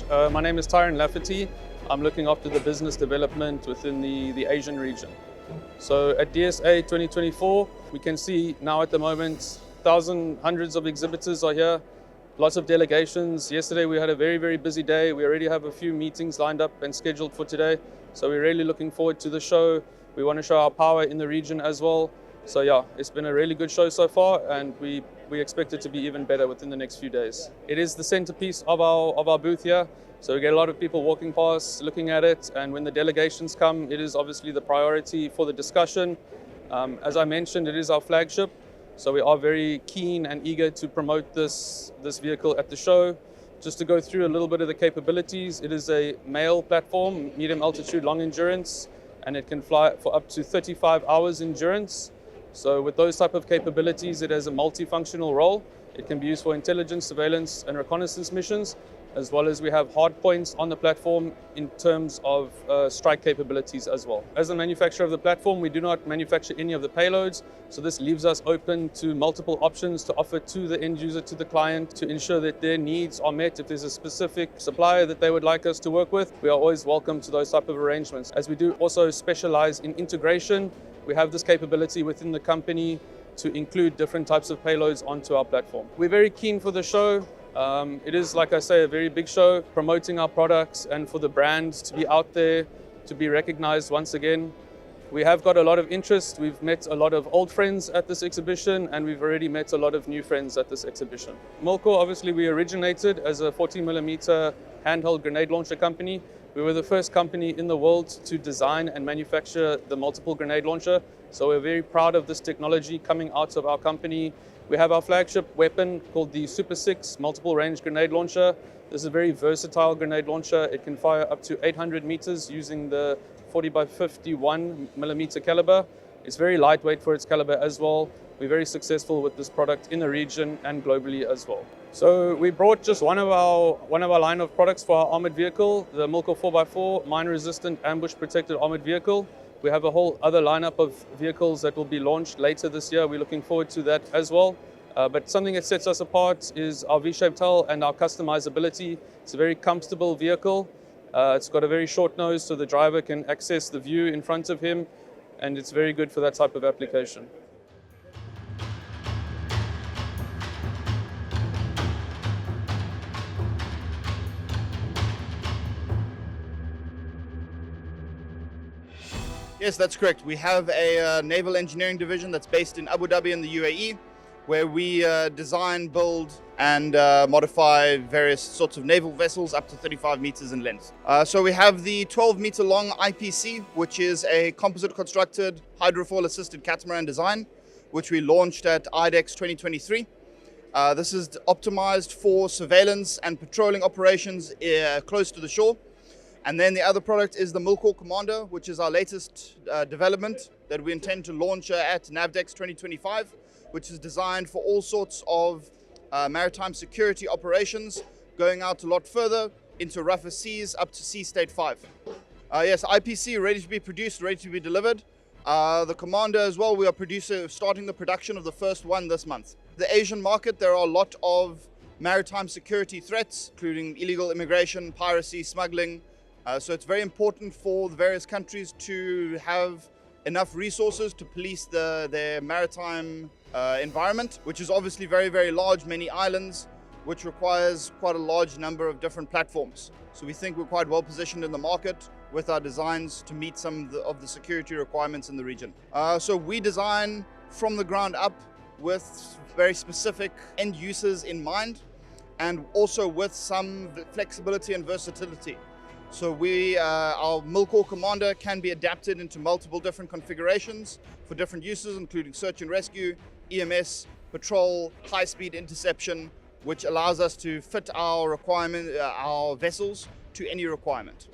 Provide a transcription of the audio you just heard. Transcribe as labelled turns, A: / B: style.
A: My name is Tyron Lafferty. I'm looking after the business development within the Asian region. So at DSA 2024, we can see now at the moment, hundreds of exhibitors are here, lots of delegations. Yesterday we had a very, very busy day. We already have a few meetings lined up and scheduled for today. So we're really looking forward to the show. We want to show our power in the region as well. So yeah, it's been a really good show so far, and we expect it to be even better within the next few days. It is the centerpiece of our booth here. So we get a lot of people walking past, looking at it, and when the delegations come, it is obviously the priority for the discussion. As I mentioned, it is our flagship, so we are very keen and eager to promote this vehicle at the show. Just to go through a little bit of the capabilities, it is a MALE platform, medium altitude, long endurance, and it can fly for up to 35 hours endurance. So with those type of capabilities, it has a multifunctional role. It can be used for intelligence, surveillance, and reconnaissance missions, as well as we have hard points on the platform in terms of strike capabilities as well. As the manufacturer of the platform, we do not manufacture any of the payloads, so this leaves us open to multiple options to offer to the end user, to the client, to ensure that their needs are met. If there's a specific supplier that they would like us to work with, we are always welcome to those type of arrangements. As we do also specialize in integration, we have this capability within the company to include different types of payloads onto our platform. We're very keen for the show. It is, like I say, a very big show, promoting our products and for the brand to be out there, to be recognized once again. We have got a lot of interest. We've met a lot of old friends at this exhibition, and we've already met a lot of new friends at this exhibition. Milkor, obviously, we originated as a 40mm handheld grenade launcher company. We were the first company in the world to design and manufacture the multiple grenade launcher. So we're very proud of this technology coming out of our company. We have our flagship weapon called the Super 6 multiple range grenade launcher. This is a very versatile grenade launcher. It can fire up to 800 meters using the 40x51mm caliber. It's very lightweight for its caliber as well. We're very successful with this product in the region and globally as well. So we brought just one of our line of products for our armored vehicle, the Milkor 4x4 mine-resistant ambush-protected armored vehicle. We have a whole other lineup of vehicles that will be launched later this year. We're looking forward to that as well. But something that sets us apart is our V-shaped hull and our customizability. It's a very comfortable vehicle. It's got a very short nose, so the driver can access the view in front of him, and it's very good for that type of application.
B: Yes, that's correct. We have a naval engineering division that's based in Abu Dhabi in the UAE, where we design, build, and modify various sorts of naval vessels up to 35 meters in length. So we have the 12-meter long IPC, which is a composite constructed hydrofoil assisted catamaran design, which we launched at IDEX 2023. This is optimized for surveillance and patrolling operations close to the shore. And then the other product is the Milkor Commander, which is our latest development that we intend to launch at NAVDEX 2025, which is designed for all sorts of maritime security operations, going out a lot further into rougher seas up to Sea State 5. Yes, IPC ready to be produced, ready to be delivered. The Commander as well, we are starting the production of the first one this month. The Asian market, there are a lot of maritime security threats, including illegal immigration, piracy, smuggling. So it's very important for the various countries to have enough resources to police their maritime environment, which is obviously very, very large, many islands, which requires quite a large number of different platforms. So we think we're quite well positioned in the market with our designs to meet some of the security requirements in the region. So we design from the ground up with very specific end users in mind, and also with some flexibility and versatility. So our Milkor Commander can be adapted into multiple different configurations for different uses, including search and rescue, EMS, patrol, high-speed interception, which allows us to fit our vessels to any requirement.